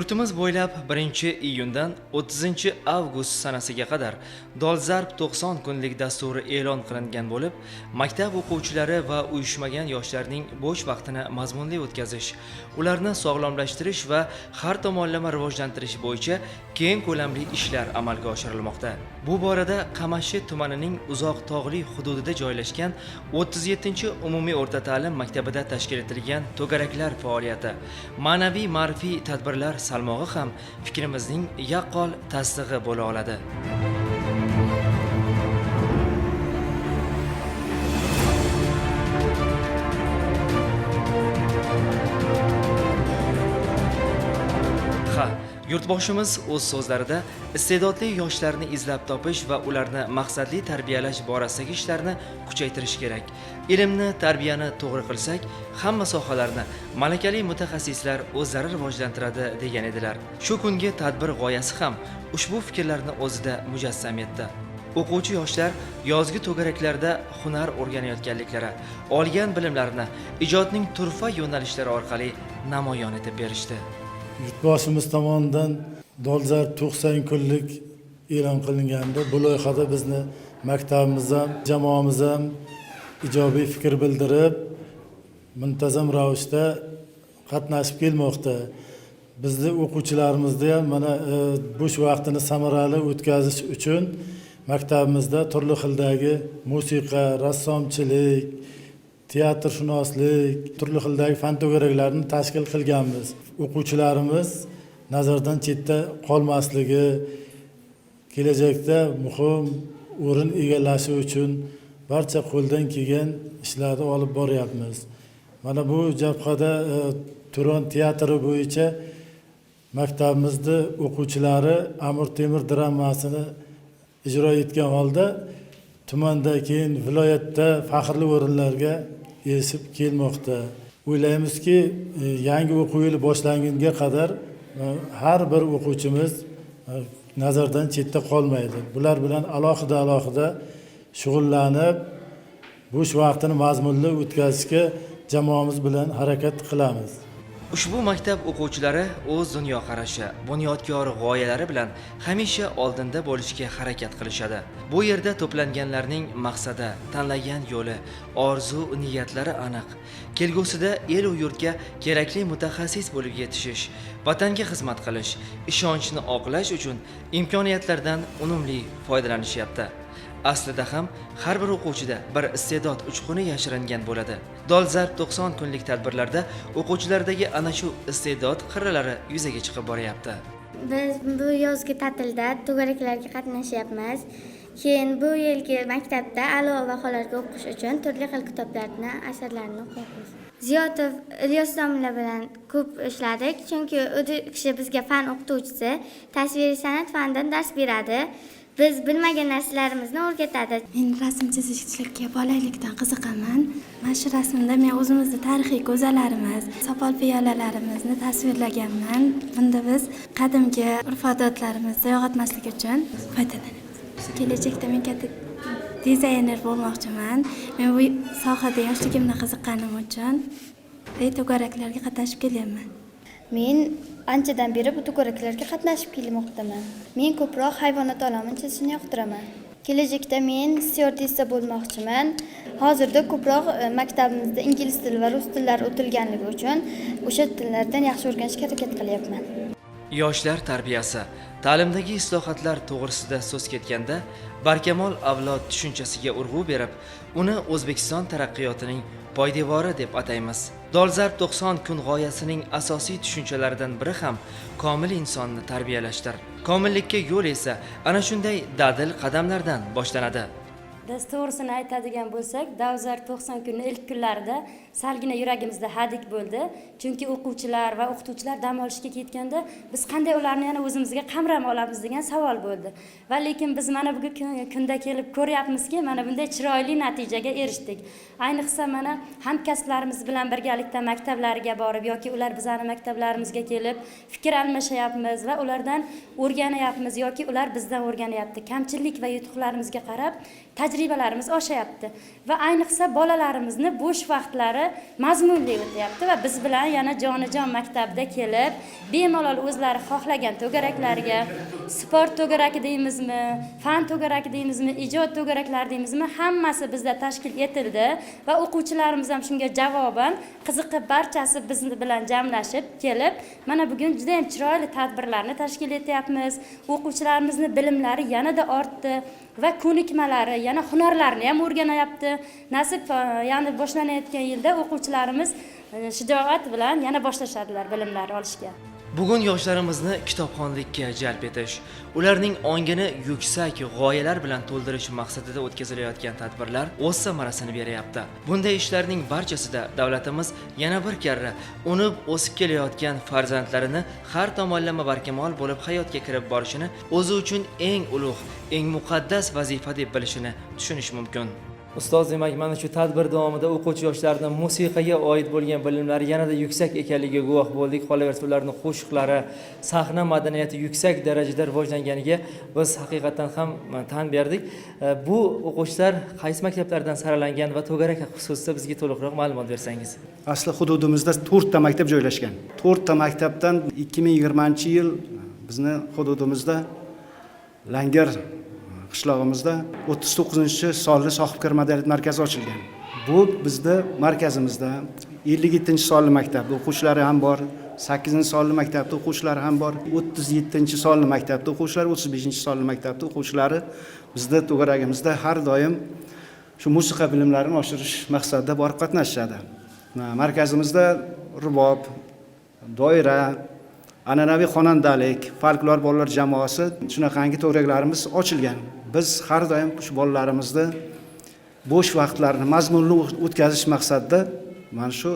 Yurtimiz bo'ylab 1-iyundan 30-avgust sanasiga qadar Dolzarb 90 kunlik dasturi e'lon qilingan bo'lib, maktab o'quvchilari va uyushmagan yoshlarning bo'sh vaqtini mazmunli o'tkazish, ularni sog'lomlashtirish va har tomonlama rivojlantirish bo'yicha keng ko'lamli ishlar amalga oshirilmoqda. Bu borada Qamashi tumanining uzoq tog'li hududida joylashgan 37-umumiy o'rta ta'lim maktabida tashkil etilgan to'garaklar faoliyati, ma'naviy-ma'rifiy tadbirlar salmog'i ham fikrimizning yaqqol tasdig'i bo'la oladi. Yurtboshimiz o'z so'zlarida iste'dodli yoshlarni izlab topish va ularni maqsadli tarbiyalash borasidagi ishlarni kuchaytirish kerak. Ilmni, tarbiyani to'g'ri qilsak, hamma sohalarni malakali mutaxassislar o'zlari rivojlantiradi degan edilar. Shu kungi tadbir g'oyasi ham ushbu fikrlarni o'zida mujassam etdi. O'quvchi yoshlar yozgi to'garaklarda hunar o'rganayotganliklari, olgan bilimlarini ijodning turfa yo'nalishlari orqali namoyon etib berishdi. Yurtboshimiz tomonidan Dolzarb 90 kunlik e'lon qilinganda bu loyihada bizni maktabimiz ham, jamoamiz ham ijobiy fikr bildirib, muntazam ravishda qatnashib kelmoqda. Bizni o'quvchilarimizni ham mana bo'sh vaqtini samarali o'tkazish uchun maktabimizda turli xildagi musiqa, rassomchilik, teatrshunoslik, turli xildagi fan to'garaklarni tashkil qilganmiz. O'quvchilarimiz nazardan chetda qolmasligi, kelajakda muhim o'rin egallashi uchun barcha qo'ldan kelgan ishlarni olib boryapmiz. Mana bu jabhada Turon teatri bo'yicha maktabimizning o'quvchilari Amir Temur dramasini ijro etgan holda tumanda, keyin viloyatda faxrli o'rinlarga erishib kelmoqda. O'ylaymizki, yangi o'quv yili boshlangunga qadar har bir o'quvchimiz nazardan chetda qolmaydi. Bular bilan alohida shug'ullanib, bo'sh vaqtini mazmunli o'tkazishga jamoamiz bilan harakat qilamiz. Ushbu maktab o'quvchilari o'z dunyoqarashi, bunyodkor g'oyalari bilan hamisha oldinda bo'lishga harakat qilishadi. Bu yerda to'planganlarning maqsadi, tanlagan yo'li, orzu, niyatlari aniq. Kelgusida el u yurtga kerakli mutaxassis bo'lib yetishish, vatanga xizmat qilish, ishonchni oqlash uchun imkoniyatlardan unumli foydalanishyapti. Aslida ham har bir o'quvchida bir iste'dod uchquni yashiringan bo'ladi. Dolzarb 90 kunlik tadbirlarda o'quvchilardagi ana shu iste'dod qirralari yuzaga chiqib boryapti. Biz bu yozgi ta'tilda to'garaklarga qatnashyapmiz. Keyin bu yilgi maktabda a'lo baholarga o'qish uchun turli xil kitoblarni, asarlarni o'qiymiz. Ziyotov Ilyos domla bilan ko'p ishladik, chunki u kishi bizga fan o'qituvchisi, tasviriy san'at fanidan dars beradi. Biz bilmagan narsalarimizni o'rgatadi. Men rasm chizishga bolalikdan qiziqaman. Mana shu rasmda men o'zimizning tarixiy go'zalarimiz, sopol piyolalarimizni tasvirlaganman. Bunda biz qadimgi urf-odatlarimizni yo'qotmaslik uchun foydalanamiz. Kelajakda men katta dizayner bo'lmoqchiman. Men bu sohada yoshligimda qiziqqanim uchun to'garaklarga qatnashib kelyapman. Men anchadan beri bu to'garaklarga qatnashib kelmoqdaman. Men ko'proq hayvonot olamini chizishni yoqtiraman. Kelajakda men stewardessa bo'lmoqchiman. Hozirda ko'proq maktabimizda ingliz tili va rus tillari o'tilganligi uchun o'sha tillardan yaxshi o'rganishga harakat qilyapman. Yoshlar tarbiyasi, ta'limdagi islohotlar to'g'risida so'z ketganda, barkamol avlod tushunchasiga urg'u berib, uni O'zbekiston taraqqiyotining poydevori deb ataymiz. Dolzarb 90 kun g'oyasining asosiy tushunchalaridan biri ham komil insonni tarbiyalashdir. Komillikka yo'l esa ana shunday dadil qadamlardan boshlanadi. Biz to'g'risini aytadigan bo'lsak, Dolzarb 90 kunning ilk kunlarida salgina yuragimizda hadik bo'ldi. Chunki o'quvchilar va o'qituvchilar dam olishga ketganda biz qanday ularni yana o'zimizga qamrab olamiz degan savol bo'ldi. Va lekin biz mana bugungi kunda kelib ko'ryapmizki, mana bunday chiroyli natijaga erishdik. Ayniqsa mana hamkasblarimiz bilan birgalikda maktablariga borib yoki ular bizning maktablarimizga kelib fikr almashyapmiz va ulardan o'rganyapmiz yoki ular bizdan o'rganyapti. Kamchilik va yutuqlarimizga qarab tajriba tajribalarimiz oshayapti va ayniqsa bolalarimizni bo'sh vaqtlari mazmunli o'tyapti va biz bilan yana jonajon maktabda kelib bemalol o'zlari xohlagan to'garaklarga sport to'garagi deymizmi, fan to'garagi deymizmi, ijod to'garaklari deymizmi, hammasi bizda tashkil etildi va o'quvchilarimiz ham shunga javoban qiziqib barchasi biz bilan jamlashib kelib mana bugun juda ham chiroyli tadbirlarni tashkil etyapmiz. O'quvchilarimizni bilimlari yanada ortdi va ko'nikmalari, yana hunarlarni ham o'rganayapti. Nasib ya'ni boshlanayotgan yilda o'quvchilarimiz shijoat bilan yana boshlashadilar bilimlar olishga. Bugun yoshlarimizni kitobxonlikka jalb etish, ularning ongini yuksak g'oyalar bilan to'ldirish maqsadida o'tkazilayotgan tadbirlar o'z samarasini beryapti. Bunday ishlarning barchasida davlatimiz yana bir karra unib o'sib kelayotgan farzandlarini har tomonlama barkamol bo'lib hayotga kirib borishini o'zi uchun eng ulug', eng muqaddas vazifa deb bilishini tushunish mumkin. Ustoz, demak, mana shu tadbir davomida o'quvchi yoshlarning musiqaga oid bo'lgan bilimlari yanada yuksak ekanligiga guvoh bo'ldik. Qolaversa, ularning qo'shiqlari, sahna madaniyati yuksak darajada rivojlanganiga biz haqiqatan ham tan berdik. Bu o'quvchilar qaysi maktablardan saralangan va to'garak xususida bizga to'liqroq ma'lumot bersangiz. Asli hududimizda 4 ta maktab joylashgan. 4 ta maktabdan 2020-yil bizni hududimizda Langar qishlog'imizda 39-sonli sohibkor madaniyat markazi ochilgan. Bu bizda markazimizda 57-sonli maktabda o'quvchilari ham bor, 8-sonli maktabda o'quvchilari ham bor, 37-sonli maktabda o'quvchilari, 35-sonli maktabda o'quvchilari bizda to'garagimizda har doim shu musiqa bilimlarini oshirish maqsadida borib qatnashadi. Markazimizda rubob, doira, an'anaviy xonandalik, folklor bolalar jamoasi shunaqangi to'garaklarimiz ochilgan. Biz har doim shu bolalarimizni bo'sh vaqtlarini mazmunli o'tkazish maqsadida mana shu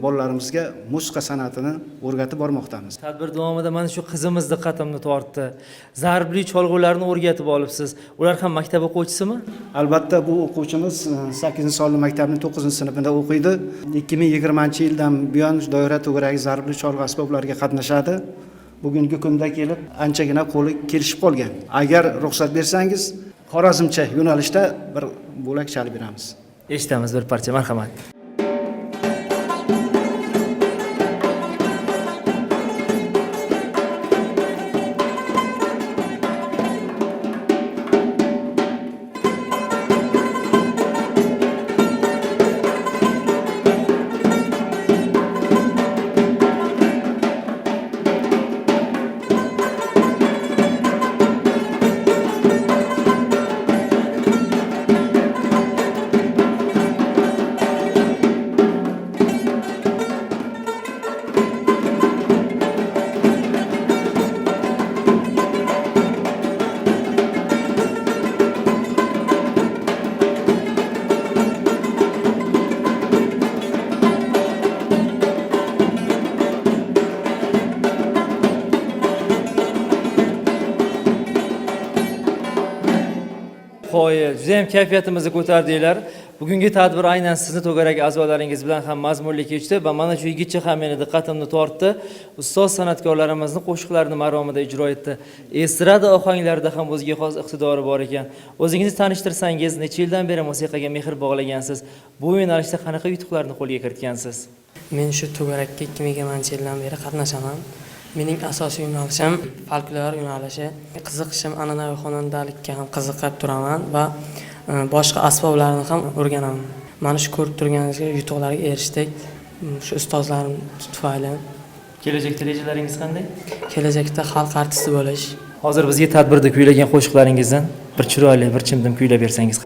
bolalarimizga musiqa san'atini o'rgatib bormoqdamiz. Tadbir davomida mana shu qizimiz diqqatimni tortdi. Zarbli cholg'ularni o'rgatib olibsiz. Ular ham maktab o'quvchisimi? Albatta, bu o'quvchimiz 8-sonli maktabning 9-sinfida o'qiydi. 2020-yildan buyon doira to'garagi zarbli cholg'u asboblariga qatnashadi. Bugungi kunda kelib anchagina qo'li kelishib qolgan. Agar ruxsat bersangiz, Xorazmcha yo'nalishda bir bo'lak chalib beramiz. Eshitamiz bir parcha, marhamat. Juda ham kayfiyatimizni ko'tardinglar. Bugungi tadbir aynan sizni to'garak a'zolaringiz bilan ham mazmunli kechdi va mana shu yigitcha ham meni diqqatimni tortdi. Ustoz san'atkorlarimizni qo'shiqlarini maromida ijro etdi. Estrada ohanglarida ham o'ziga xos iqtidori bor ekan. O'zingizni tanishtirsangiz, necha yildan beri musiqaga mehr bog'lagansiz? Bu yo'nalishda qanaqa yutuqlarni qo'lga kiritgansiz? Men shu to'garakka 2020-yildan beri qatnashaman. Mening asosiy yo'nalishim folklor yo'nalishi. Qiziqishim an'anaviy xonandalikka ham qiziqib turaman va boshqa asboblarni ham o'rganaman. Mana shu ko'rib turganingizga yutuqlarga erishdik. Shu ustozlarim tufayli. Kelajakda rejalaringiz qanday? Kelajakda xalq artisti bo'lish. Hozir bizga tadbirda kuylagan qo'shiqlaringizdan bir chiroyli, bir chimdim kuylab bersangiz.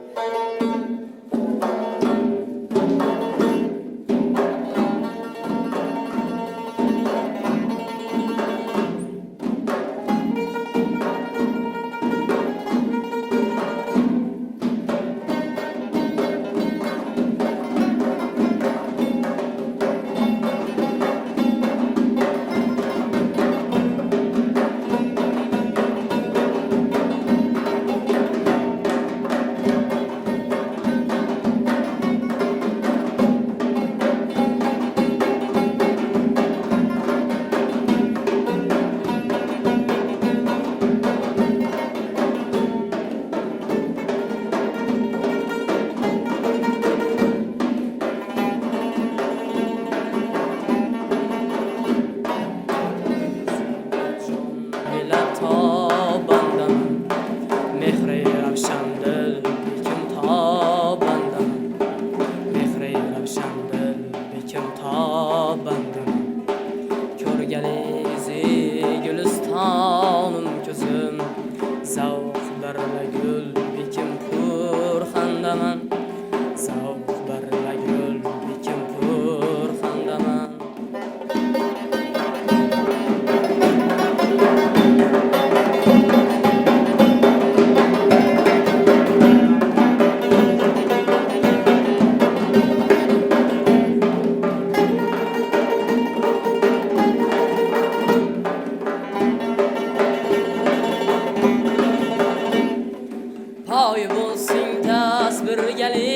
oy bo'lsin tasbirgali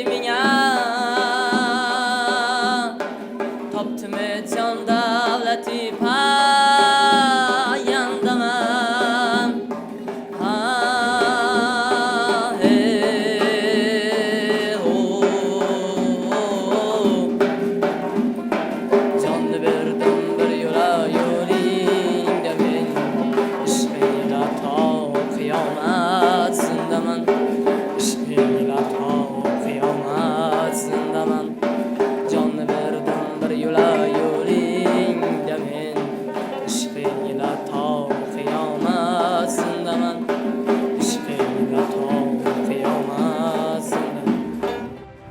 menga topdimi jon davlati payandaman jonni berdim bir yo'la yo'lingda men ishqingda to qiyomat zindaman ishqingda to qiyomat zindaman jonni berdim bir yo'la yo'lingda men ishqingda to qiyomat zindaman ishqingda to qiyomat zindaman.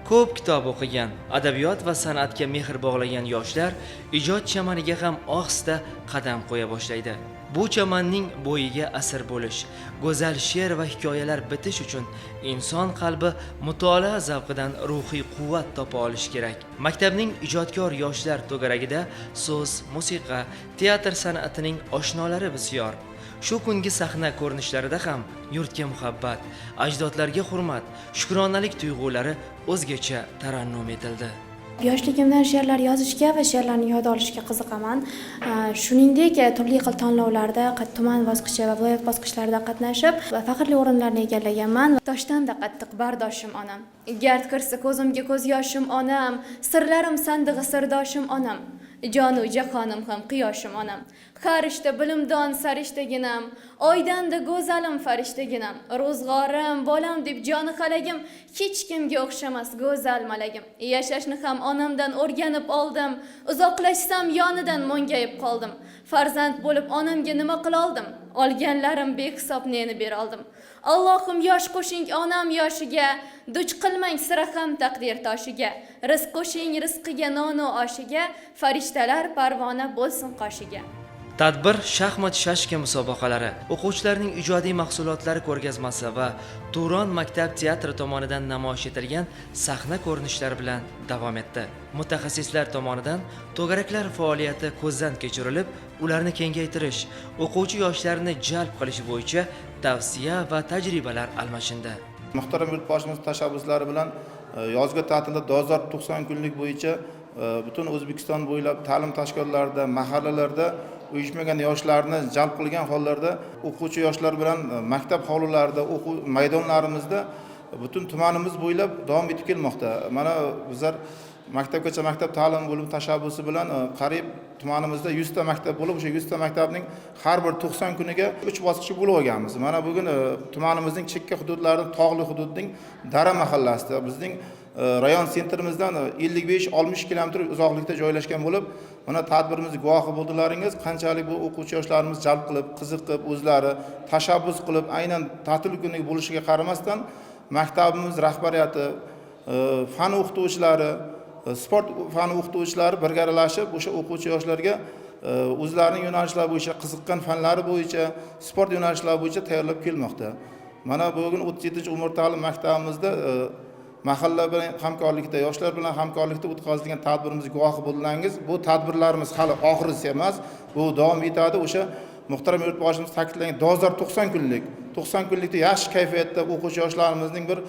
Ko'p kitob o'qigan, adabiyot va san'atga mehr bog'lagan yoshlar ijod chamaniga ham ohista qadam qo'ya boshlaydi. Bu chamanning bo'yiga asir bo'lish, go'zal she'r va hikoyalar bitish uchun inson qalbi mutolaa zavqidan ruhiy quvvat topa olish kerak. Maktabning ijodkor yoshlar to'garagida so'z, musiqa, teatr san'atining oshnolari bisyor. Shu kungi sahna ko'rinishlarida ham yurtga muhabbat, ajdodlarga hurmat, shukronalik tuyg'ulari o'zgacha tarannum etildi. Yoshligimdan she'rlar yozishga va she'rlarni yod olishga qiziqaman. Shuningdek, turli xil tanlovlarda, tuman bosqichi va viloyat bosqichlarida qatnashib, faxrli o'rinlarni egallaganman. Toshdan-da qattiq bardoshim onam. Gard kirsa ko'zimga ko'z yoshim onam, sirlarim sandig'i sirdoshim onam. Jonu jahonim ham qiyoshim onam. Har ishda bilimdon sarishtaginam, oydanda go'zalim farishtaginam. Ro'zg'orim, bolam deb joni xalagim, hech kimga o'xshamas go'zal malagim. Yashashni ham onamdan o'rganib oldim, uzoqlashsam yonidan mo'ngayib qoldim. Farzand bo'lib onamga nima qila oldim? Olganlarim behisob neni bera oldim. Allohim yosh qo'shing onam yoshiga, duch qilmang sira ham taqdir toshiga. Rizq qo'shing rizqiga nonu oshiga, farishtalar parvona bo'lsin qoshiga. Tadbir shaxmat shashka musobaqalari, o'quvchilarning ijodiy mahsulotlari ko'rgazmasi va Turon maktab teatri tomonidan namoyish etilgan sahna ko'rinishlari bilan davom etdi. Mutaxassislar tomonidan to'garaklar faoliyati ko'zdan kechirilib, ularni kengaytirish, o'quvchi yoshlarni jalb qilish bo'yicha tavsiya va tajribalar almashindi. Muhtaram yurtboshimiz tashabbuslari bilan yozgi ta'tilda dolzarb 90 kunlik bo'yicha butun O'zbekiston bo'ylab ta'lim tashkilotlarida, mahallalarda uyushmagan yoshlarni jalb qilgan hollarda o'quvchi yoshlar bilan maktab hovlilarida, o'quv maydonlarimizda butun tumanimiz bo'ylab davom etib kelmoqda. Mana bizlar maktabgacha maktab ta'lim bo'limi tashabbusi bilan qariyb tumanimizda 100 ta maktab bo'lib, o'sha 100 ta maktabning har bir 90 kuniga 3 bosqich bo'lib olganmiz. Mana bugun tumanimizning chekka hududlarining, tog'li hududning Dara mahallasida bizning rayon sentrimizdan 55-60 kilometr uzoqlikda joylashgan bo'lib, mana tadbirimiz guvohi bo'ldilaringiz, qanchalik bu o'quvchi yoshlarimiz jalb qilib, qiziqib, o'zlari tashabbus qilib, aynan ta'til kuniga bo'lishiga qaramasdan maktabimiz rahbariyati, fan o'qituvchilari, sport fani o'qituvchilari birga aralashib, o'sha o'quvchi yoshlarga o'zlarining yo'nalishlari bo'yicha, qiziqqan fanlari bo'yicha, sport yo'nalishlari bo'yicha tayyorlab kelmoqda. Mana bugun 37-umr ta'lim maktabimizda mahalla bilan hamkorlikda, yoshlar bilan hamkorlikda o'tkazilgan tadbirimizga guvohi bo'ldilaringiz. Bu tadbirlarimiz hali oxirisi emas, bu davom etadi. O'sha muhtaram yurtboshimiz ta'kidlagan dolzarb 90 kunlik. 90 kunlikda yaxshi kayfiyatda o'quvchi yoshlarimizning bir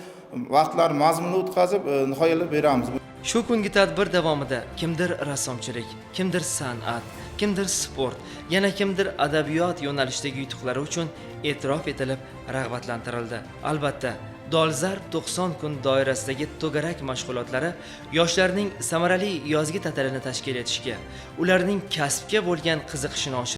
vaqtlar mazmunli o'tkazib, nihoyalab beramiz. Shu kungi tadbir davomida kimdir rassomchilik, kimdir san'at, kimdir sport, yana kimdir adabiyot yo'nalishidagi yutuqlari uchun e'tirof etilib, rag'batlantirildi. Albatta, dolzarb 90 kun doirasidagi to'garak mashg'ulotlari yoshlarning samarali yozgi ta'tilini tashkil etishga, ularning kasbga bo'lgan qiziqishini